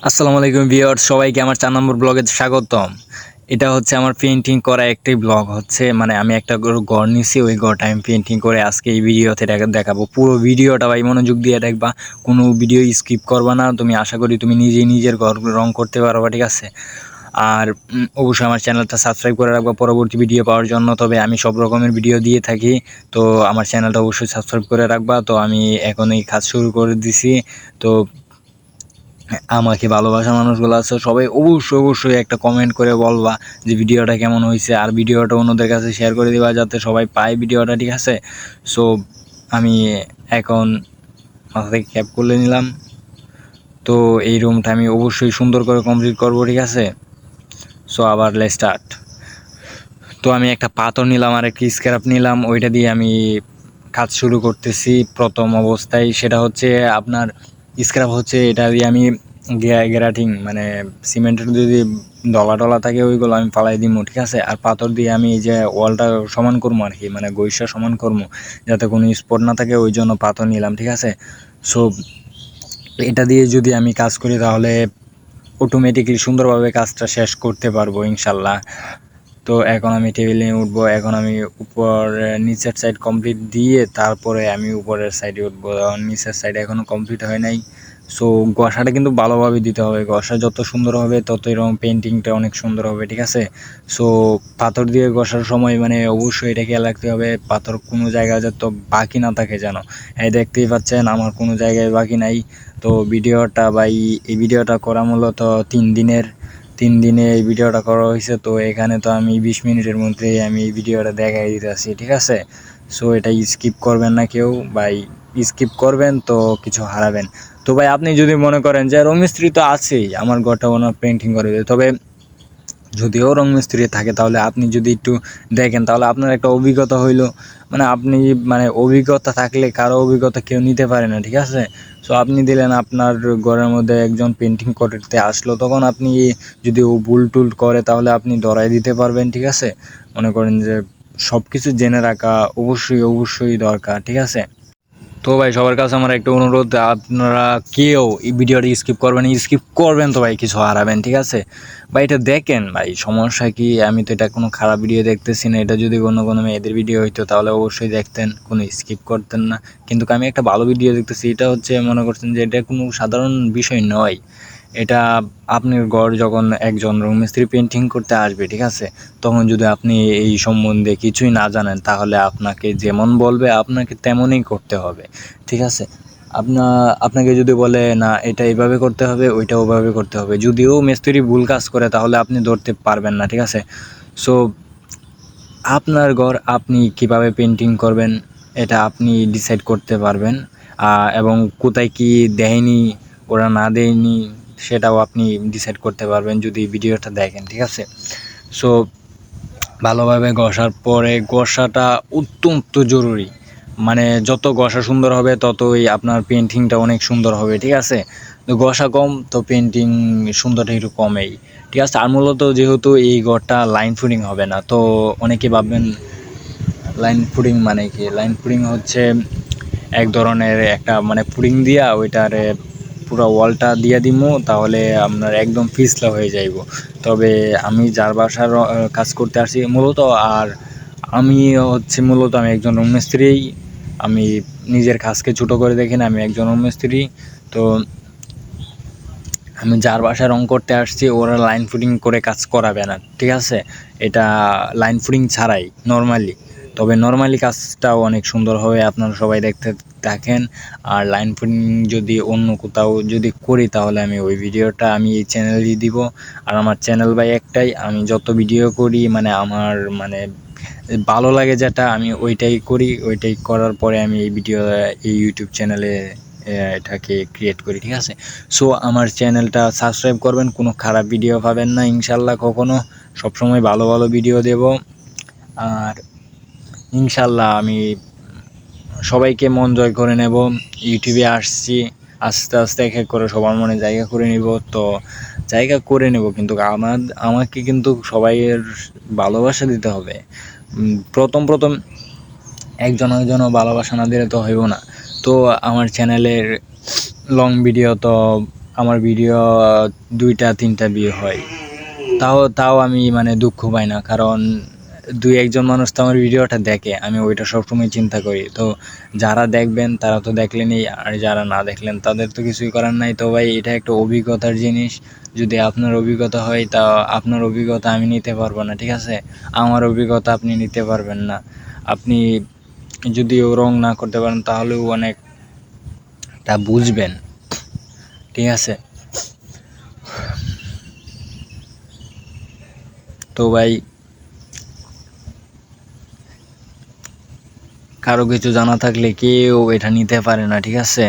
আসসালামু আলাইকুম ভিউয়ার্স, সবাইকে আমার 4 নম্বর ব্লগে স্বাগতম। এটা হচ্ছে আমার পেইন্টিং করা একটি ব্লগ হচ্ছে, মানে আমি একটা ঘর নিছি, ওই ঘরটা আমি পেইন্টিং করে আজকে এই ভিডিওতে দেখাবো। পুরো ভিডিওটা ভাই মনোযোগ দিয়ে দেখবা, কোনো ভিডিও স্কিপ করবা না। তুমি আশা করি তুমি নিজেই নিজের ঘর রং করতে পারবা, ঠিক আছে? আর অবশ্যই আমার চ্যানেলটা সাবস্ক্রাইব করে রাখবা পরবর্তী ভিডিও পাওয়ার জন্য। তবে আমি সব রকমের ভিডিও দিয়ে থাকি, তো আমার চ্যানেলটা অবশ্যই সাবস্ক্রাইব করে রাখবা। তো আমি এখন এই কাজ শুরু করে দিছি। তো আমাকে ভালোবাসার মানুষগুলো আছে সবাই অবশ্যই একটা কমেন্ট করে বলবা যে ভিডিওটা কেমন হয়েছে, আর ভিডিওটা অন্যদের কাছে শেয়ার করে দেবা যাতে সবাই পায় ভিডিওটা, ঠিক আছে? সো আমি এখন মাথা থেকে ক্যাপ করে নিলাম। তো এই রুমটা আমি অবশ্যই সুন্দর করে কমপ্লিট করব, ঠিক আছে? সো আবার লেটস স্টার্ট। তো আমি একটা পাথর নিলাম আর একটা স্ক্র্যাপ নিলাম, ওইটা দিয়ে আমি কাজ শুরু করতেছি। প্রথম অবস্থায় সেটা হচ্ছে আপনার স্ক্র্যাপ হচ্ছে, এটা দিয়ে আমি গ্যারাটিং মানে সিমেন্টের যদি ডলা থাকে ওইগুলো আমি ফালাই দিব, ঠিক আছে? আর পাথর দিয়ে আমি এই যে ওয়ালটা সমান করবো আর কি, মানে গইসা সমান করবো যাতে কোনো স্পট না থাকে, ওই জন্য পাথর নিলাম, ঠিক আছে? সো এটা দিয়ে যদি আমি কাজ করি তাহলে অটোমেটিকলি সুন্দরভাবে কাজটা শেষ করতে পারবো ইনশাল্লাহ। তো এখন আমি টেবিলে উঠবো। এখন আমি উপর নিচের সাইড কমপ্লিট দিয়ে তারপরে আমি উপরের সাইডে উঠবো। নিচের সাইড এখনও কমপ্লিট হয় নাই। সো ঘষাটা কিন্তু ভালোভাবে দিতে হবে, ঘষা যত সুন্দর হবে তত এরকম পেন্টিংটা অনেক সুন্দর হবে, ঠিক আছে? সো পাথর দিয়ে ঘষার সময় মানে অবশ্যই এটা খেয়াল রাখতে হবে, পাথর কোনো জায়গায় যত বাকি না থাকে যেন। এই দেখতেই পাচ্ছেন আমার কোনো জায়গায় বাকি নাই। তো ভিডিওটা এই ভিডিওটা করা মূলত 3 দিনে এই ভিডিওটা করা হয়েছে। তো এখানে তো আমি 20 মিনিটের মধ্যে আমি এই ভিডিওটা দেখাই দিতেছি, ঠিক আছে? সো এটা স্কিপ করবেন না কেউ ভাই, স্কিপ করবেন তো কিছু হারাবেন। তো ভাই আপনি যদি মনে করেন যে রং মিস্ত্রি তো আছেই, আমার ঘরটা ওনার পেন্টিং করে দেবে, তবে যদিও রং মিস্ত্রি থাকে তাহলে আপনি যদি একটু দেখেন তাহলে আপনার একটা অভিজ্ঞতা হইলো, মানে আপনি মানে অভিজ্ঞতা থাকলে কারো অভিজ্ঞতা কেউ নিতে পারে না, ঠিক আছে? সো আপনি দিলেন, আপনার ঘরের মধ্যে একজন পেন্টিং করতে আসলো, তখন আপনি যদি ও ভুল টুল করে তাহলে আপনি ধরাই দিতে পারবেন, ঠিক আছে? মনে করেন যে সব কিছু জেনে রাখা অবশ্যই দরকার, ঠিক আছে? তো ভাই সবার কাছে আমার একটা অনুরোধ, আপনারা কেউ এই ভিডিওটা স্কিপ করবেন তো ভাই কিছু হারাবেন, ঠিক আছে? ভাই এটা দেখেন ভাই, সমস্যা কি? আমি তো এটা কোনো খারাপ ভিডিও দেখতেছি না। এটা যদি কোনো মেয়েদের ভিডিও হইতো তাহলে অবশ্যই দেখতেন, কোনো স্কিপ করতেন না। কিন্তু আমি একটা ভালো ভিডিও দেখতেছি, এটা হচ্ছে মনে করছেন যে এটা কোনো সাধারণ বিষয় নয়। এটা আপনার ঘর যখন একজন রুম মিস্ত্রি পেন্টিং করতে আসবে, ঠিক আছে, তখন যদি আপনি এই সম্বন্ধে কিছুই না জানেন তাহলে আপনাকে যেমন বলবে আপনাকে তেমনই করতে হবে, ঠিক আছে? আপনাকে যদি বলে না এটা এইভাবে করতে হবে, ওইটা ওভাবে করতে হবে, যদিও মিস্ত্রি ভুল কাজ করে তাহলে আপনি ধরতে পারবেন না, ঠিক আছে? সো আপনার ঘর আপনি কিভাবে পেন্টিং করবেন এটা আপনি ডিসাইড করতে পারবেন। এবং কোথায় কি দেয়নি, ওরা না দেয়নি, সেটাও আপনি ডিসাইড করতে পারবেন যদি ভিডিওটা দেখেন, ঠিক আছে? সো ভালোভাবে ঘষার পরে, ঘষাটা অত্যন্ত জরুরি, মানে যত ঘষা সুন্দর হবে ততই আপনার পেন্টিংটা অনেক সুন্দর হবে, ঠিক আছে? তো ঘষা কম তো পেন্টিং সুন্দরটা একটু কমেই, ঠিক আছে? আর মূলত যেহেতু এই ঘরটা লাইন ফুডিং হবে না, তো অনেকে ভাববেন লাইন ফুডিং মানে কি? লাইন ফুডিং হচ্ছে এক ধরনের একটা মানে পুডিং দিয়া ওইটারে পুরো ওয়ালটা দিয়ে দিমু, তাহলে আপনার একদম পিছলা হয়ে যাইব। তবে আমি যার বাসার কাজ করতে আসছি মূলত, আর আমি একজন রুম মিস্ত্রি। আমি নিজের কাজকে ছোটো করে দেখি না, আমি একজন রুম মিস্ত্রি। তো আমি যার বাসায় রং করতে আসছি ওরা লাইন ফুডিং করে কাজ করাবে না, ঠিক আছে? এটা লাইন ফুডিং ছাড়াই নর্মালি, তবে নর্মালি কাজটাও অনেক সুন্দর হবে, আপনারা সবাই দেখতে থাকেন। আর লাইন ফুডিং যদি অন্য কোথাও যদি করি তাহলে আমি ওই ভিডিওটা আমি এই চ্যানেলেই দিব। আর আমার চ্যানেল ভাই একটাই, আমি যত ভিডিও করি মানে আমার মানে ভালো লাগে যেটা আমি ওইটাই করি, ওইটাই করার পরে আমি এই ভিডিও এই ইউটিউব চ্যানেলে এটাকে ক্রিয়েট করি, ঠিক আছে? সো আমার চ্যানেলটা সাবস্ক্রাইব করবেন, কোনো খারাপ ভিডিও পাবেন না ইনশাল্লাহ কখনো, সবসময় ভালো ভালো ভিডিও দেব। আর ইনশাল্লাহ আমি সবাইকে মন জয় করে নেব। ইউটিউবে আসছি, আস্তে আস্তে এক এক করে সবার মনে জায়গা করে নিব। তো জায়গা করে নেব, কিন্তু আমাকে কিন্তু সবাইয়ের ভালোবাসা দিতে হবে। প্রথম একজনও ভালোবাসা না দিলে তো হইব না। তো আমার চ্যানেলের লং ভিডিও তো আমার ভিডিও 2-3টা ভিউ হয়, তাও আমি মানে দুঃখ পাই না, কারণ 2-1জন মানুষ তো আমার ভিডিওটা দেখে, আমি ওইটা সবসময় চিন্তা করি। তো যারা দেখবেন তারা তো দেখলেনই, আর যারা না দেখলেন তাদের তো কিছুই করার নাই। তো ভাই এটা একটা অভিজ্ঞতার জিনিস, যদি আপনার অভিজ্ঞতা হয় তা আপনার অভিজ্ঞতা আমি নিতে পারবো না, ঠিক আছে? আমার অভিজ্ঞতা আপনি নিতে পারবেন না। আপনি যদিও রং না করতে পারেন তাহলেও অনেকটা বুঝবেন, ঠিক আছে? তো ভাই কারো কিছু জানা থাকলে কেউ এটা নিতে পারে না, ঠিক আছে?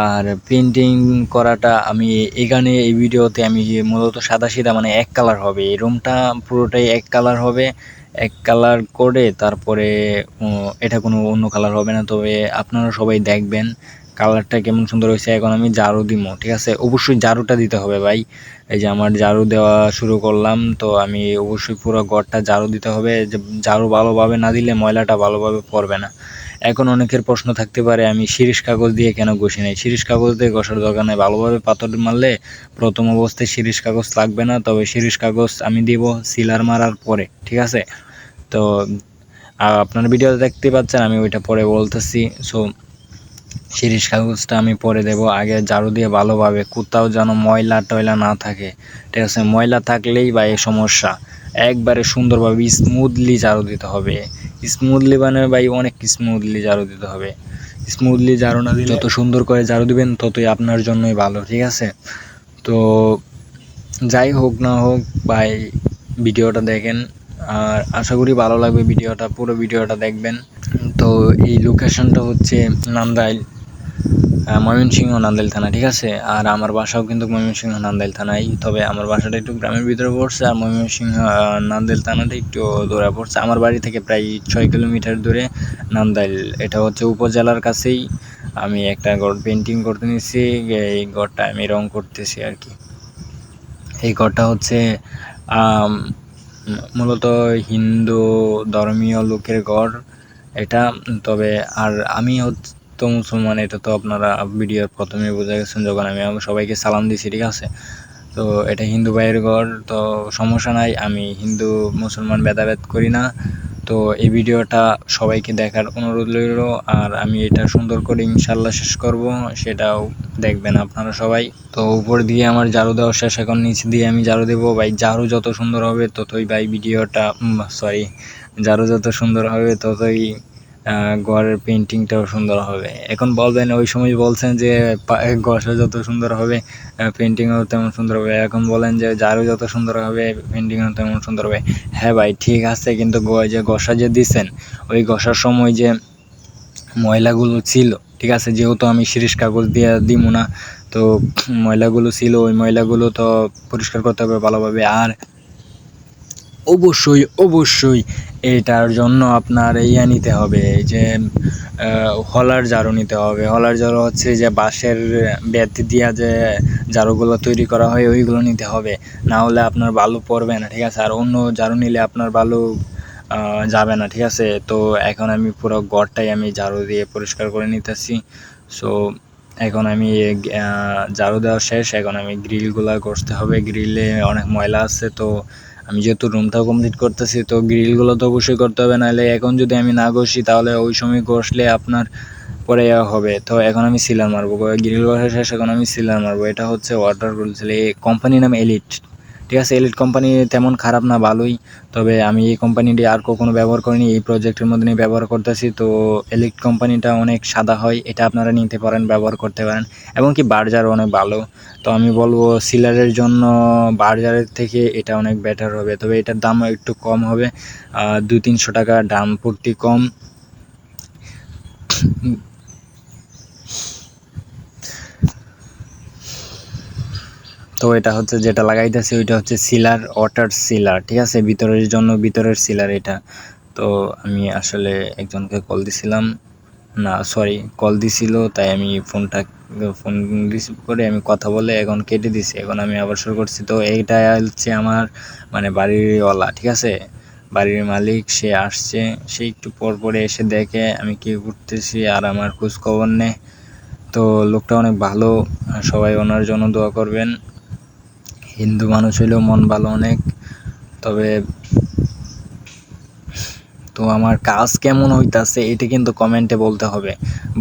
আর পেন্টিং করাটা আমি এখানে এই ভিডিওতে আমি মূলত সাদা মানে এক কালার হবে, এই রুমটা পুরোটাই এক কালার হবে। এক কালার করে তারপরে এটা কোনো অন্য কালার হবে না। তবে আপনারা সবাই দেখবেন কালারটা কেমন সুন্দর হয়েছে। এখন আমি ঝাড়ু দিব, ঠিক আছে? অবশ্যই ঝাড়ুটা দিতে হবে ভাই। এই যে আমার ঝাড়ু দেওয়া শুরু করলাম, তো আমি অবশ্যই পুরো ঘরটা ঝাড়ু দিতে হবে। যে ঝাড়ু ভালোভাবে না দিলে ময়লাটা ভালোভাবে পড়বে না। এখন অনেকের প্রশ্ন থাকতে পারে আমি শিরিষ কাগজ দিয়ে কেন ঘষি নাই। শিরিষ কাগজ দিয়ে ঘষার দরকার নেই, ভালোভাবে পাথর মারলে প্রথম অবস্থায় শিরিষ কাগজ লাগবে না। তবে শিরিষ কাগজ আমি দিব সিলার মারার পরে, ঠিক আছে? তো আপনার ভিডিওতে দেখতে পাচ্ছেন আমি ওইটা পরে বলতেছি। সো শিরিষ কাগজটা আমি পরে দেব, আগে ঝাড়ু দিয়ে ভালোভাবে, কোথাও যেন ময়লা টয়লা না থাকে, ঠিক আছে? ময়লা থাকলেই বা এই সমস্যা। একবারে সুন্দরভাবে স্মুথলি ঝাড়ু দিতে হবে। স্মুথলি মানে ভাই অনেক স্মুথলি ঝাড়ু দিতে হবে। স্মুথলি ঝাড়ু না দিলে, যত সুন্দর করে ঝাড়ু দিবেন ততই আপনার জন্যই ভালো, ঠিক আছে? তো যাই হোক না হোক ভাই, ভিডিওটা দেখেন, আর আশা করি ভালো লাগবে ভিডিওটা, পুরো ভিডিওটা দেখবেন। তো এই লোকেশনটা হচ্ছে নান্দাইল, ময়মনসিংহ নান্দাইল থানা, ঠিক আছে? আর আমার বাসাও কিন্তু ময়মনসিংহ নান্দাইল থানায়, তবে আমার বাসাটা একটু গ্রামের ভিতরে পড়ছে, আর ময়মনসিংহ নান্দাইল থানাটা একটু দূরে পড়ছে। আমার বাড়ি থেকে প্রায় 6 কিলোমিটার দূরে নান্দাইল, এটা হচ্ছে উপজেলার কাছেই। আমি একটা ঘর পেন্টিং করতে নিচ্ছি, এই ঘরটা আমি রং করতেছি আর কি। এই ঘরটা হচ্ছে মূলত হিন্দু ধর্মীয় লোকের ঘর এটা। তবে আর আমি তো মুসলমান, এটা তো আপনারা ভিডিওর প্রথমে বোঝা গেছেন যখন আমি সবাইকে সালাম দিছি, ঠিক আছে? তো এটা হিন্দু ভাইয়ের ঘর, তো সমস্যা নাই, আমি হিন্দু মুসলমান ভেদাভেদ করি না। তো এই ভিডিওটা সবাইকে দেখার অনুরোধ রইল, আর আমি এটা সুন্দর করে ইনশাল্লাহ শেষ করব, সেটাও দেখবেন আপনারা সবাই। তো উপর দিয়ে আমার ঝাড়ু দেওয়া শেষ, এখন নিচ দিয়ে আমি ঝাড়ু দেবো ভাই। ঝাড়ু যত সুন্দর হবে ততই ভাই ভিডিওটা ঝাড়ু যত সুন্দর হবে ততই ঘরের পেন্টিংটাও সুন্দর হবে। এখন বলবেন, ওই সময় বলছেন যে ঘষা যত সুন্দর হবে পেন্টিংও তেমন সুন্দর হবে, এখন বলেন যে ঝাড়ু যত সুন্দর হবে পেন্টিংও তেমন সুন্দর হবে। হ্যাঁ ভাই ঠিক আছে, কিন্তু যে ঘষা যে দিছেন, ওই ঘষার সময় যে ময়লাগুলো ছিল, ঠিক আছে, যেহেতু আমি শিরিষ কাগজ দিয়ে দিব না, তো ময়লাগুলো ছিল, ওই ময়লাগুলো তো পরিষ্কার করতে হবে ভালোভাবে। আর অবশ্যই এটার জন্য আপনার নিতে হবে, যে হলার ঝাড়ু নিতে হবে। হলার ঝাড়ু হচ্ছে যে বাঁশের বেত দিয়া যে ঝাড়ুগুলো তৈরি করা হয়, ওইগুলো নিতে হবে, না হলে আপনার ভালো পড়বে না, ঠিক আছে? আর অন্য ঝাড়ু নিলে আপনার ভালো যাবে না, ঠিক আছে? তো এখন আমি পুরো ঘরটাই আমি ঝাড়ু দিয়ে পরিষ্কার করে নিতেছি। সো এখন আমি ঝাড়ু দেওয়া শেষ, এখন আমি গ্রিলগুলা ঘষতে হবে, গ্রিলে অনেক ময়লা আছে। তো আমি যেহেতু রুমটাও কমপ্লিট করতেছি, তো গ্রিলগুলো তো অবশ্যই করতে হবে, নাহলে এখন যদি আমি না ঘষি তাহলে ওই সময় ঘষলে আপনার পরে হবে। তো এখন আমি সিলার মারবো, গ্রিল ঘষা শেষ, এখন আমি সিলার মারবো। এটা হচ্ছে ওয়াটার গ্রিল, এই কোম্পানির নাম এলিট, ঠিক আছে? এলিট কোম্পানি তেমন খারাপ না, ভালোই। তবে আমি এই কোম্পানিটি আর কখনো ব্যবহার করিনি, এই প্রজেক্টের মধ্যে নিয়ে ব্যবহার করতেছি। তো এলিট কোম্পানিটা অনেক সাদা হয়, এটা আপনারা নিতে পারেন, ব্যবহার করতে পারেন, এবং কি বার্জারও অনেক ভালো। তো আমি বলবো সিলারের জন্য বার্জারের থেকে এটা অনেক বেটার হবে, তবে এটার দাম একটু কম হবে, 200-300 টাকা দাম প্রতি কম। তো এটা হচ্ছে যেটা লাগাইতেছি, ওইটা হচ্ছে সিলার, ওয়াটার সিলার, ঠিক আছে? ভিতরের জন্য ভিতরের সিলার এটা। তো আমি আসলে একজনকে কল দিছিলাম, না সরি, কল দিছিল, তাই আমি ফোন রিসিভ করে আমি কথা বলে এখন কেটে দিছি, এখন আমি আবার শুরু করছি। তো এইটা হচ্ছে আমার মানে বাড়িওয়ালা, ঠিক আছে? বাড়ির মালিক, সে আসছে, সে একটু পর পরে এসে দেখে আমি কী করতেছি আর আমার খোঁজ খবর নেয়। তো লোকটা অনেক ভালো, সবাই ওনার জন্য দোয়া করবেন। হিন্দু মানুষ হইলেও মন ভালো অনেক। তবে তো আমার কাজ কেমন হইতাছে এটা কিন্তু কমেন্টে বলতে হবে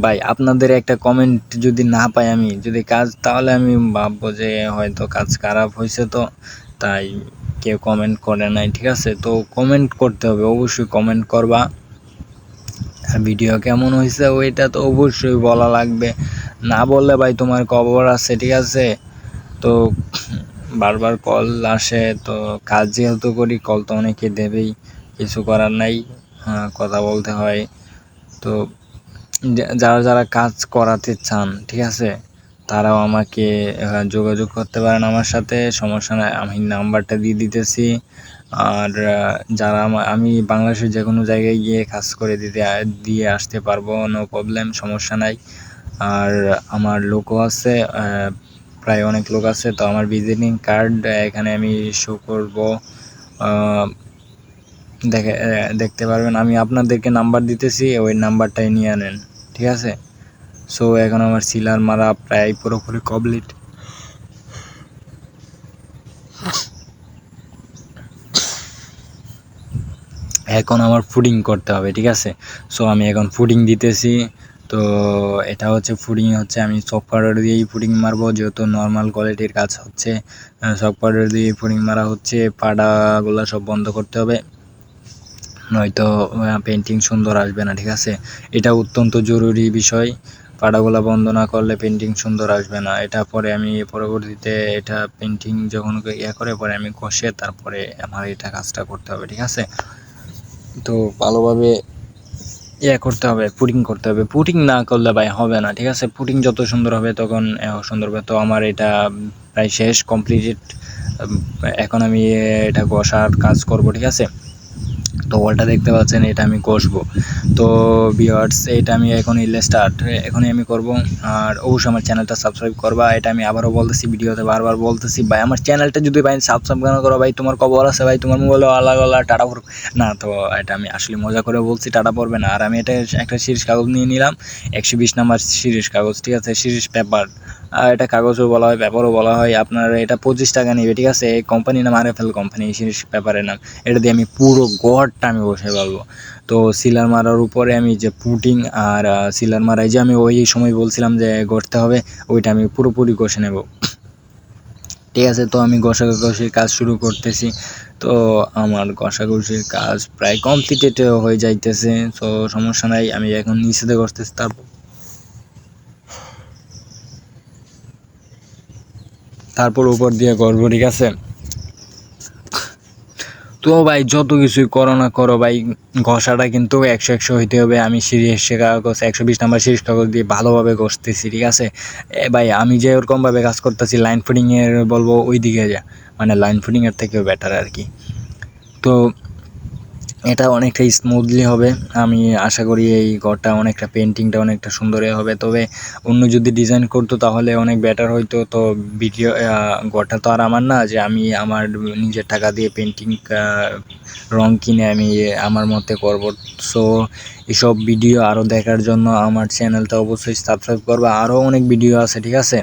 ভাই। আপনাদের একটা কমেন্ট যদি না পাই আমি, যদি কাজ, তাহলে আমি ভাববো যে হয়তো কাজ খারাপ হয়েছে, তো তাই কেউ কমেন্ট করে নাই, ঠিক আছে? তো কমেন্ট করতে হবে, অবশ্যই কমেন্ট করবা। আর ভিডিও কেমন হয়েছে ওইটা তো অবশ্যই বলা লাগবে, না বললে ভাই তোমার খবর আছে, ঠিক আছে? তো বারবার কল আসে, তো কাজ যেহেতু করি কল তো অনেকে দেবেই, কিছু করার নাই, কথা বলতে হয়। তো যারা যারা কাজ করাতে চান, ঠিক আছে, তারাও আমাকে যোগাযোগ করতে পারেন আমার সাথে, সমস্যা নাই, আমি নাম্বারটা দিয়ে দিতেছি। আর যারা আমি বাংলাদেশের যে কোনো জায়গায় গিয়ে কাজ করে দিয়ে আসতে পারবো, নো প্রবলেম, সমস্যা নাই। আর আমার লোকও আছে, প্রায় অনেক লোক আছে। তো আমার ভিজিটিং কার্ড এখানে আমি শো করব, দেখতে পারবেন। আমি আপনাদেরকে নাম্বার দিতেছি, ওই নাম্বারটাই নিয়ে নেন, ঠিক আছে? সো এখন আমার সিলার মারা প্রায় পুরোপুরি কমপ্লিট। এখন আমার ফুডিং করতে হবে, ঠিক আছে? সো আমি এখন ফুডিং দিতেছি। তো এটা হচ্ছে ফুডিং, হচ্ছে আমি চপ পাউডার দিয়েই ফুডিং মারবো, যেহেতু নর্মাল কোয়ালিটির কাজ হচ্ছে। চপ পাউডার দিয়ে ফুডিং মারা হচ্ছে, পাড়াগুলো সব বন্ধ করতে হবে, নয়তো পেন্টিং সুন্দর আসবে না, ঠিক আছে? এটা অত্যন্ত জরুরি বিষয়, পাড়াগুলো বন্ধ না করলে পেন্টিং সুন্দর আসবে না। এটা পরে আমি পরবর্তীতে এটা পেন্টিং যখন করে পরে আমি কষে তারপরে আমার এটা কাজটা করতে হবে, ঠিক আছে? তো ভালোভাবে করতে হবে, পুডিং করতে হবে। পুডিং না করলে ভাই হবে না, ঠিক আছে? পুডিং যত সুন্দর হবে তখন সুন্দর হবে। তো আমার এটা প্রায় শেষ, কমপ্লিটেড। এখন আমি এটা কষার কাজ করব, ঠিক আছে? তো ওটা দেখতে পাচ্ছেন, এটা আমি কষবো। তো ভিউয়ার্স, এটা আমি এখনই স্টার্ট, এখনই আমি করব। আর অবশ্যই আমার চ্যানেলটা সাবস্ক্রাইব করবা, এটা আমি আবারও বলতেছি, ভিডিওতে বারবার বলতেছি ভাই, আমার চ্যানেলটা যদি ভাই সাবস্ক্রাইব না করো ভাই, তোমার খবর আছে ভাই, তোমার মোবাইলে আলাদা আলাদা টাটা পড়বে না। তো এটা আমি আসলে মজা করে বলছি, টাটা পড়বে না। আর আমি এটা একটা সিরিজ কাগজ নিয়ে নিলাম, 120 নাম্বার সিরিজ কাগজ, ঠিক আছে? সিরিজ পেপার, এটা কাগজও বলা হয়, পেপারও বলা হয়। আপনার এটা 25 টাকা নেবে, ঠিক আছে? এই কোম্পানি নাম RFL কোম্পানি, সিরিজ পেপারের নাম। এটা দিয়ে আমি পুরো ঘরটা আমি বসে পারবো। তো সিলার মারার উপরে আমি যে পুটিং আর সিলার মারাই যে আমি ওই সময় বলছিলাম যে গড়তে হবে, ওইটা আমি পুরোপুরি কষে নেব, ঠিক আছে? তো আমি ঘষাঘষির কাজ শুরু করতেছি। তো আমার ঘষাঘষির কাজ প্রায় কমপ্লিটেড হয়ে যাইতেছে, তো সমস্যা নাই, আমি এখন নিচেতে করতেছি, তারপর উপর দিয়ে করবো, ঠিক আছে? তো ভাই যত কিছুই করো না করো ভাই, ঘষাটা কিন্তু 100 হইতে হবে। আমি সিরিজ কাগজ 120 নাম্বার সিরিজ কাগজ দিয়ে ভালোভাবে ঘষতেছি, ঠিক আছে? ভাই আমি যে ওরকমভাবে কাজ করতেছি, লাইন ফুডিংয়ের বলবো ওই দিকে যা, মানে লাইন ফুডিংয়ের থেকেও বেটার আর কি। তো এটা অনেকটা স্মুথলি হবে, আমি আশা করি এই ঘরটা অনেকটা, পেন্টিংটা অনেকটা সুন্দরই হবে। তবে অন্য যদি ডিজাইন করতো তাহলে অনেক বেটার হইতো। তো ভিডিও ঘরটা তো আর আমার না যে আমি আমার নিজের টাকা দিয়ে পেন্টিং রং কিনে আমি আমার মতে করব। সো এসব ভিডিও আরও দেখার জন্য আমার চ্যানেলটা অবশ্যই সাবস্ক্রাইব করবে, আরও অনেক ভিডিও আছে, ঠিক আছে?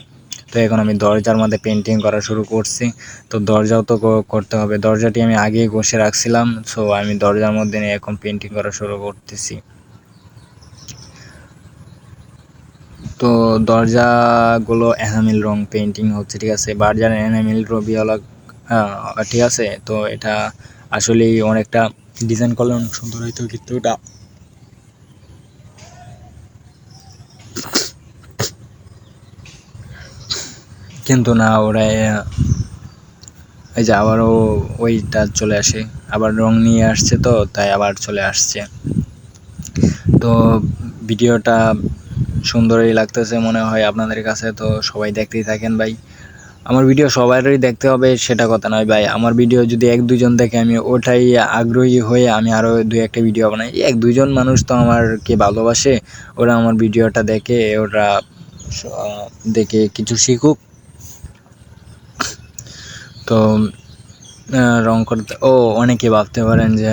তো এখন আমি দরজার মধ্যে পেন্টিং করা শুরু করছি। তো দরজাও তো করতে হবে, দরজাটি আমি আগেই ঘষে রাখছিলাম। সো আমি দরজার মধ্যে নিয়ে এখন পেন্টিং করা শুরু করতেছি। তো দরজাগুলো এনামেল রং পেন্টিং হচ্ছে, ঠিক আছে? বার্জার এনামেল রবিওয়ালা, ঠিক আছে? তো এটা আসলেই অনেকটা ডিজাইন করলে অনেক সুন্দর হইতো, কিন্তু ওটা না, ওরা এই যে আবারও ওইটা চলে আসে, আবার রং নিয়ে আসছে, তো তাই আবার চলে আসছে। তো ভিডিওটা সুন্দরই লাগতেছে মনে হয় আপনাদের কাছে, তো সবাই দেখতেই থাকেন ভাই। আমার ভিডিও সবারই দেখতে হবে সেটা কথা নয় ভাই, আমার ভিডিও যদি 1-2 জন দেখে আমি ওটাই আগ্রহী হয়ে আমি আরও 2-1টা ভিডিও বানাই। 1-2 জন মানুষ তো আমারকে ভালোবাসে, ওরা আমার ভিডিওটা দেখে, ওরা দেখে কিছু শিখুক। তো রং করতে, অনেকে ভাবতে পারেন যে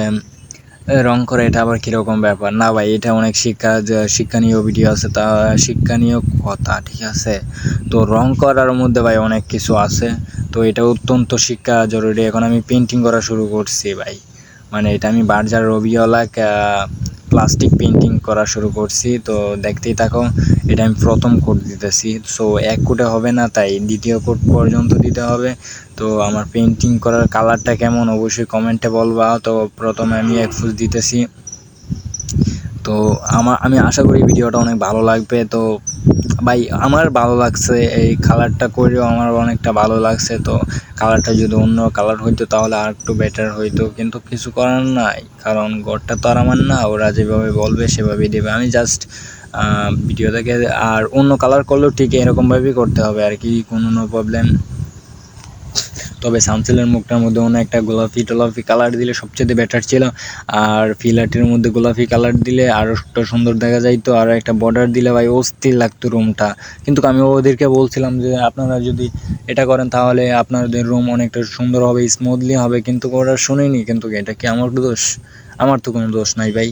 রং করে এটা আবার কীরকম ব্যাপার? না ভাই, এটা অনেক শিক্ষণীয় ভিডিও আছে, তা শিক্ষণীয় কথা, ঠিক আছে? তো রং করার মধ্যে ভাই অনেক কিছু আছে, তো এটা অত্যন্ত শিক্ষা জরুরি। এখন আমি পেন্টিং করা শুরু করছি ভাই, মানে এটা আমি বার্জার রবিওয়ালা প্লাস্টিক পেন্টিং করা শুরু করছি। তো দেখতেই থাকো, এটা আমি প্রথম কোট দিতেছি। সো এক কোটে হবে না, তাই দ্বিতীয় কোট পর্যন্ত দিতে হবে। তো আমার পেন্টিং করার কালারটা কেমন অবশ্যই কমেন্টে বলবা। তো প্রথমে আমি এক ফুল দিতেছি। তো আমি আশা করি ভিডিওটা অনেক ভালো লাগবে। তো ভাই আমার ভালো লাগছে, এই কালারটা করেও আমার অনেকটা ভালো লাগছে। তো কালারটা যদি অন্য কালার হইতো তাহলে আর একটু বেটার হইতো, কিন্তু কিছু করার নাই, কারণ ঘরটা তো আর আমার না, ওরা যেভাবে বলবে সেভাবেই দেবে। আমি জাস্ট ভিডিও থেকে, আর অন্য কালার করলেও ঠিক এরকমভাবেই করতে হবে আর কি, কোনো প্রবলেম। তবে সানসিলের মুখটার মধ্যে অনেক একটা গোলাপি কালার দিলে সবচেয়ে বেটার ছিল, আর ফিলারটির মধ্যে গোলাপি কালার দিলে আরও একটা সুন্দর দেখা যাইতো, আর একটা বর্ডার দিলে ভাই অস্থির লাগতো রুমটা। কিন্তু আমি ওদেরকে বলছিলাম যে আপনারা যদি এটা করেন তাহলে আপনাদের রুম অনেকটা সুন্দর হবে, স্মুথলি হবে, কিন্তু ওরা শুনেনি। কিন্তু এটা কি আমার দোষ? আমার তো কোনো দোষ নাই ভাই,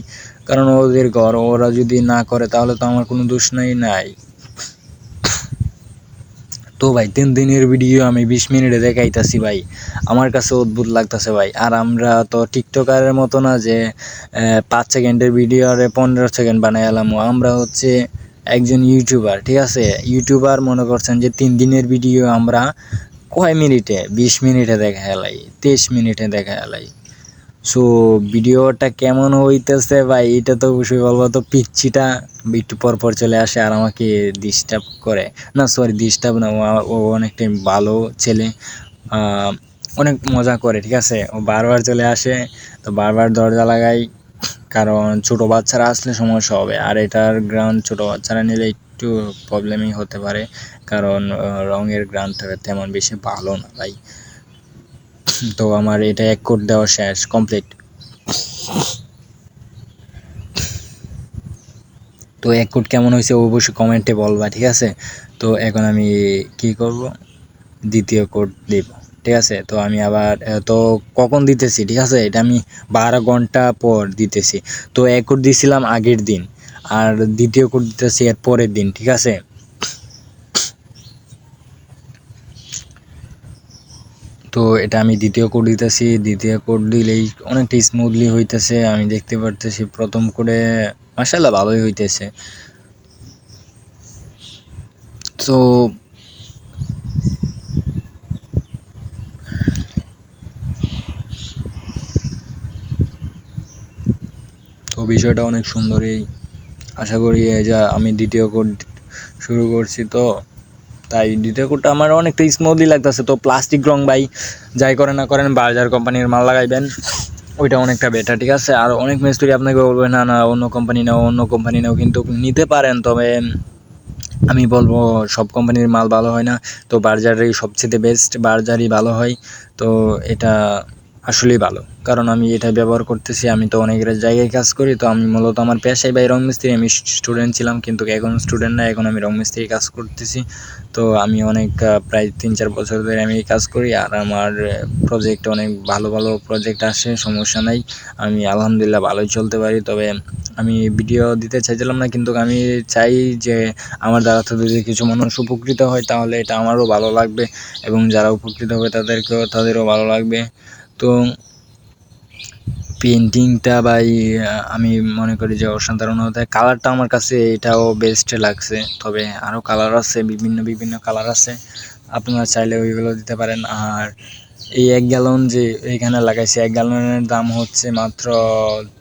কারণ ওদের ঘর, ওরা যদি না করে তাহলে তো আমার কোনো দোষ নাই। তো ভাই 3 দিনের ভিডিও আমি 20 মিনিটে দেখাইতাছি ভাই, আমার কাছে অদ্ভুত লাগতেছে ভাই। আর আমরা তো টিকটকারের মতো না যে 5 সেকেন্ডের ভিডিও আর 15 সেকেন্ড বানাই এলাম। আমরা হচ্ছে একজন ইউটিউবার, ঠিক আছে? ইউটিউবার মনে করছেন যে 3 দিনের ভিডিও আমরা কয় মিনিটে, 20 মিনিটে দেখা এলাই, 23 মিনিটে দেখা এলাই। সো ভিডিওটা কেমন হইতেছে ভাই এটা তো অবশ্যই বলবো। তো পিচ্ছিটা একটু পর চলে আসে আর আমাকে ডিস্টার্ব করে, না সরি ডিস্টার্ব না, ও অনেকটাই ভালো ছেলে, অনেক মজা করে, ঠিক আছে? ও বারবার চলে আসে, তো বারবার দরজা লাগাই, কারণ ছোটো বাচ্চারা আসলে সমস্যা হবে। আর এটার গ্রাউন্ড ছোটো বাচ্চারা নিলে একটু প্রবলেমই হতে পারে, কারণ রঙের গ্রাউন্ডটা তেমন বেশি ভালো না ভাই। তো আমার এটা 1 কোট দেওয়া শেষ, কমপ্লিট। তো 1 কোট কেমন হয়েছে অবশ্যই কমেন্টে বলবা, ঠিক আছে? তো এখন আমি কি করব, দ্বিতীয় কোট দেব, ঠিক আছে? তো আমি আবার তো কখন দিতেছি, ঠিক আছে? এটা আমি 12 ঘন্টা পর দিতেছি। তো 1 কোট দিয়েছিলাম আগের দিন, আর দ্বিতীয় কোট দিতেছি এর পরের দিন, ঠিক আছে? তো এটা আমি দ্বিতীয় কোড দিতেছি, দ্বিতীয় কোড দিলেই অনেকটা স্মুথলি হইতেছে, আমি দেখতে পারতেছি। প্রথম কোডে মাশাআল্লাহ ভালোই হইতেছে। তো বিষয়টা অনেক সুন্দরই, আশা করি যা আমি দ্বিতীয় কোড শুরু করছি, তো তাই দ্বিতীয় কোডটা আমার অনেকটা স্মুথলি লাগতেছে। তো প্লাস্টিক রং ভাই যাই করে না করেন বার্জার কোম্পানির মাল লাগাইবেন, ওইটা অনেকটা বেটার, ঠিক আছে? আর অনেক মিস্ত্রি আপনাকে বলবে না না অন্য কোম্পানি নাও, কিন্তু নিতে পারেন, তবে আমি বলবো সব কোম্পানির মাল ভালো হয় না। তো বার্জারই সবচেয়ে বেস্ট, বার্জারই ভালো হয়। তো এটা আসলেই ভালো, কারণ আমি এটা ব্যবহার করতেছি। আমি তো অনেক জায়গায় কাজ করি, তো আমি মূলত আমার পেশাই ভাই রং মিস্ত্রি। আমি স্টুডেন্ট ছিলাম, কিন্তু এখন স্টুডেন্ট না, এখন আমি রং মিস্ত্রি কাজ করতেছি। তো আমি অনেক প্রায় 3-4 বছর ধরে আমি কাজ করি, আর আমার প্রজেক্ট অনেক ভালো প্রজেক্ট আসে, সমস্যা নাই, আমি আলহামদুলিল্লাহ ভালোই চলতে পারি। তবে আমি ভিডিও দিতে চাইছিলাম না, কিন্তু আমি চাই যে আমার দ্বারা তো যদি কিছু মানুষ উপকৃত হয় তাহলে এটা আমারও ভালো লাগবে, এবং যারা উপকৃত হবে তাদেরও ভালো লাগবে। তো পেন্টিংটা ভাই আমি মনে করি যে অসাধারণ হতে, কালারটা আমার কাছে এটাও বেস্ট লাগছে। তবে আরও কালার আছে, বিভিন্ন কালার আছে, আপনারা চাইলে ওইগুলো দিতে পারেন। আর এই 1 গ্যালন যে এইখানে লাগাইছে, 1 গ্যালনের দাম হচ্ছে মাত্র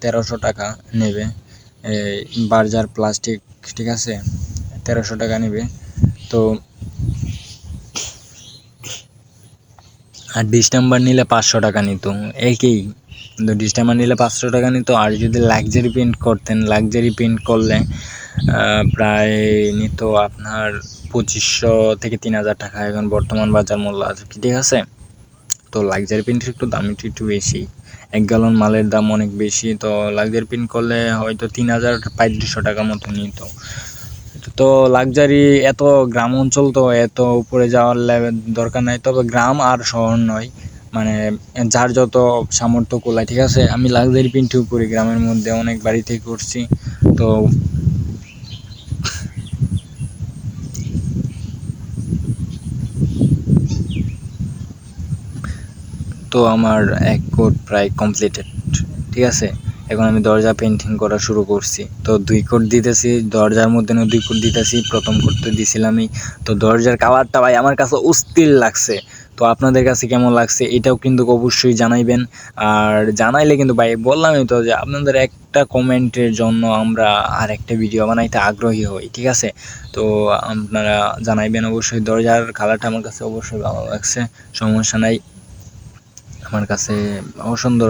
1300 টাকা নেবে, বার্জার প্লাস্টিক, ঠিক আছে? 1300 টাকা নেবে। তো আর ডিসটেম্বার নিলে 500 টাকা নিত, একই। কিন্তু ডিসটেম্বার নিলে 500 টাকা নিত, আর যদি লাক্সারি পেন্ট করতেন, লাক্সারি পেন্ট করলে প্রায় নিত আপনার 2500 থেকে 3000 টাকা এখন বর্তমান বাজার মূল্য আছে, ঠিক আছে? তো লাক্সারি পেন্টের একটু দাম একটু বেশি, 1 গ্যালন মালের দাম অনেক বেশি। তো লাক্সারি পেন্ট করলে হয়তো 3500 টাকার মতো নিত। তো লাক্সারি এত গ্রাম অঞ্চল, তো এত উপরে যাওয়ার দরকার নাই, তবে গ্রাম আর শহর নয়, মানে যার যত সামর্থ্য কুলায়, ঠিক আছে। আমি লাক্সারি পেইন্টিং করি, গ্রামের মধ্যে অনেক বাড়িতেই করছি। তো তো আমার এক কোট প্রায় কমপ্লিটেড, ঠিক আছে। এখন আমি দরজা পেইন্টিং করা শুরু করছি। তো 2 কোট দিতেছি, দরজার মধ্যে 2 কোট দিতেছি। প্রথম কোট তো দিছিলামই। তো দরজার কালারটা ভাই আমার কাছে অস্থির লাগছে। তো আপনাদের কাছে কেমন লাগছে এটাও কিন্তু অবশ্যই জানাইবেন। আর জানাইলে কিন্তু ভাই বললামই তো যে আপনাদের একটা কমেন্টের জন্য আমরা আর একটা ভিডিও বানাইতে আগ্রহী হই, ঠিক আছে। তো আপনারা জানাইবেন অবশ্যই। দরজার কালারটা আমার কাছে অবশ্যই ভালো লাগছে, সমস্যা নাই। আমার কাছে সুন্দর,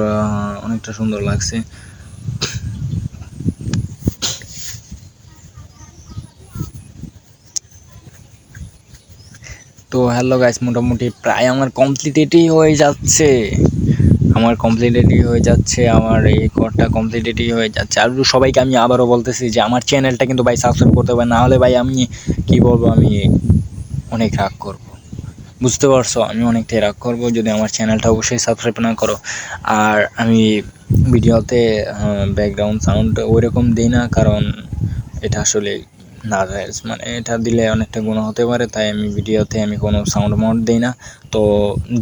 অনেকটা সুন্দর লাগছে। তো হ্যালো গাইস, মোটামুটি প্রায় আমার কমপ্লিটেডই হয়ে যাচ্ছে। আমার এই কোডটা কমপ্লিটেডই হয়ে যাচ্ছে। আর সবাইকে আমি আবারও বলতেছি যে আমার চ্যানেলটা কিন্তু ভাই সাবস্ক্রাইব করতে হবে, না হলে ভাই আমি কি বলবো, আমি অনেক রাগ করব। বুঝতে পারছো, আমি অনেকটাই রাগ করবো যদি আমার চ্যানেলটা অবশ্যই সাবস্ক্রাইব না করো। আর আমি ভিডিওতে ব্যাকগ্রাউন্ড সাউন্ড ওইরকম দিই না, কারণ এটা আসলে নাজায়েজ, মানে এটা দিলে অনেকটা গুনাহ হতে পারে। তাই আমি ভিডিওতে কোনো সাউন্ড মাউন্ড দিই না। তো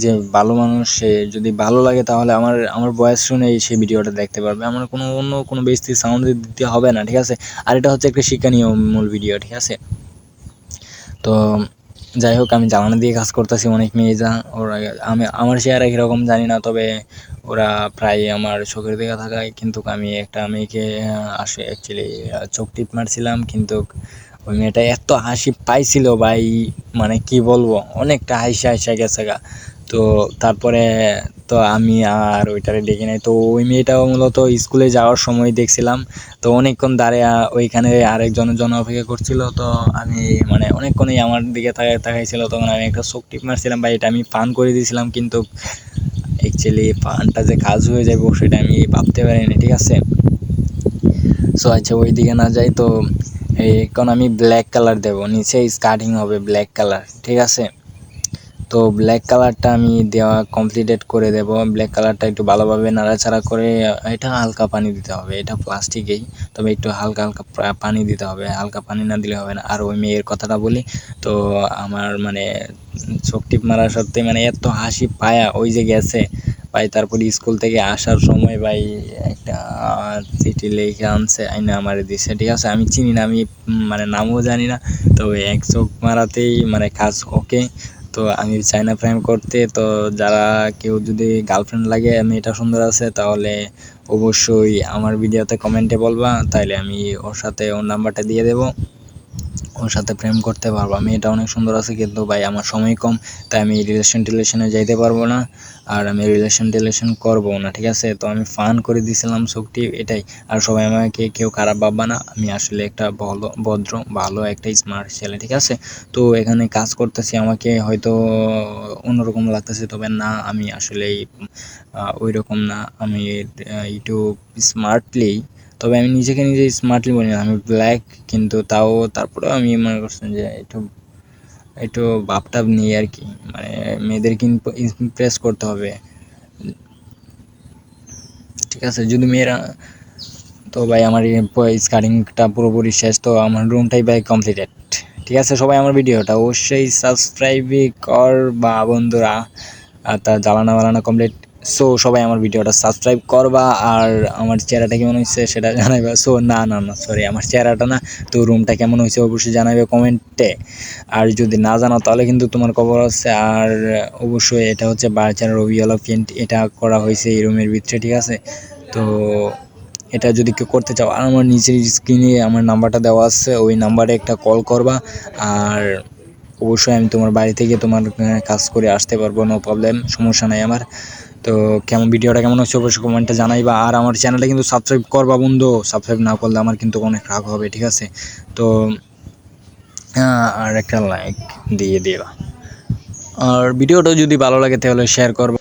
যে ভালো মানুষ, সে যদি ভালো লাগে তাহলে আমার ভয়েস শুনেই সে ভিডিওটা দেখতে পারবে। আমার অন্য কোনো বেশি সাউন্ড দিতে হবে না, ঠিক আছে। আর এটা হচ্ছে একটা শিক্ষণীয় মূল ভিডিও, ঠিক আছে। তো যাই হোক, আমি জ্বালানি দিয়ে কাজ করতেছি। অনেক মেয়ে ওরা, আমার চেহারা কীরকম জানি না, তবে ওরা প্রায় আমার চোখের দিকে থাকায়। কিন্তু আমি একটা মেয়েকে অ্যাকচুয়ালি চোখ টিপ মারছিলাম, কিন্তু ওই মেয়েটা এত হাসি পাইছিল ভাই, মানে কি বলবো, অনেকটা হাসি গেছে গা। তো তারপরে তো আমি আর ওইটারে ডেকে নাই। তো ওই মেয়েটাও মূলত স্কুলে যাওয়ার সময় দেখছিলাম। তো অনেকক্ষণ দাঁড়িয়ে ওইখানে আরেকজনের জন্য অপেক্ষা করছিল। তো আমি মানে অনেকক্ষণই আমার দিকে তাকাইছিল। তখন আমি একটা চোখ টিপ মারছিলাম ভাই, এটা আমি ফান করে দিয়েছিলাম, কিন্তু অ্যাকচুয়ালি ফানটা যে কাজ হয়ে যাবে সেটা আমি ভাবতে পারিনি, ঠিক আছে। সো আচ্ছা, ওই দিকে না যাই। তো এখন আমি ব্ল্যাক কালার দেবো, নিচে স্কার্টিং হবে ব্ল্যাক কালার, ঠিক আছে। তো ব্ল্যাক কালারটা আমি দেওয়া কমপ্লিটেড করে দেব। ব্ল্যাক কালারটা একটু ভালোভাবে নাড়াচাড়া করে, এটা হালকা পানি দিতে হবে, এটা প্লাস্টিকেই, তবে একটু হালকা পানি দিতে হবে, হালকা পানি না দিলে হবে না। আর ওই মেয়ের কথাটা বলি, তো আমার মানে চোখ টিপ মারা সত্যি মানে এত হাসি পায়া ওই যে গেছে ভাই। তারপরে স্কুল থেকে আসার সময় ভাই একটা চিঠি লিখে আনছে, আইনা আমার দিছে, ঠিক আছে। আমি চিনি না, আমি মানে নামও জানি না। তো এক চোখ মারাতেই মানে কাজ ওকে। তো আমি চাই না প্রেম করতে। তো যারা কেউ যদি গার্লফ্রেন্ড লাগে, মেয়েটা সুন্দর আছে, তাহলে অবশ্যই আমার ভিডিওতে কমেন্টে বলবা, তাইলে আমি ওর সাথে ওর নাম্বারটা দিয়ে দেবো, ওর সাথে প্রেম করতে পারবো। মেয়েটা অনেক সুন্দর আছে, কিন্তু ভাই আমার সময় কম, তাই আমি রিলেশনে যাইতে পারবো না। আর আমি রিলেশন করবো না, ঠিক আছে। তো আমি ফান করে দিয়েছিলাম শক্তি, এটাই। আর সবাই আমাকে কেউ খারাপ ভাববা না, আমি আসলে একটা ভদ্র ভালো একটা স্মার্ট ছেলে, ঠিক আছে। তো এখানে কাজ করতেছি, আমাকে হয়তো অন্যরকম লাগতেছে, তবে না, আমি আসলেই ওই রকম না। আমি একটু স্মার্টলি, তবে আমি নিজেকে নিজে স্মার্টলি বলি না, আমি ব্ল্যাক, কিন্তু তারপরেও আমি মনে করছেন যে একটু একটু ভাবটাব নিই আর কি, মানে মেয়েদেরকে ইমপ্রেস করতে হবে, ঠিক আছে। যদি মেয়েরা, তো ভাই আমার স্কার্টিংটা পুরোপুরি শেষ। তো আমার রুমটাই ভাই কমপ্লিটেড, ঠিক আছে। সবাই আমার ভিডিওটা অবশ্যই সাবস্ক্রাইবই কর বা বন্ধুরা, আর তার জ্বালানা কমপ্লিট। সো সবাই আমার ভিডিওটা সাবস্ক্রাইব করবা, আর আমার চেহারাটা কেমন হয়েছে সেটা জানাইবা। সো না সরি, আমার চেহারাটা না, তো রুমটা কেমন হয়েছে অবশ্যই জানাবে কমেন্টে। আর যদি না জানো তাহলে কিন্তু তোমার খবর আছে। আর অবশ্যই এটা হচ্ছে বার্চার রবিওয়ালা পেন্ট, এটা করা হয়েছে এই রুমের ভিতরে, ঠিক আছে। তো এটা যদি কেউ করতে চাও, আর আমার নিচের স্ক্রিনে আমার নাম্বারটা দেওয়া আছে, ওই নাম্বারে একটা কল করবা। আর অবশ্যই আমি তোমার বাড়ি থেকে তোমার কাজ করে আসতে পারবো, নো প্রবলেম, সমস্যা নাই আমার। তো ভিডিওটা কেমন হচ্ছে অবশ্যই কমেন্টে জানাইবা। আর আমার চ্যানেলটা কিন্তু সাবস্ক্রাইব করবা বন্ধু, সাবস্ক্রাইব না করলে আমার কিন্তু অনেক রাগ হবে, ঠিক আছে। তো আর একটা লাইক দিয়ে দিবা, আর ভিডিওটা যদি ভালো লাগে তাহলে শেয়ার করবা।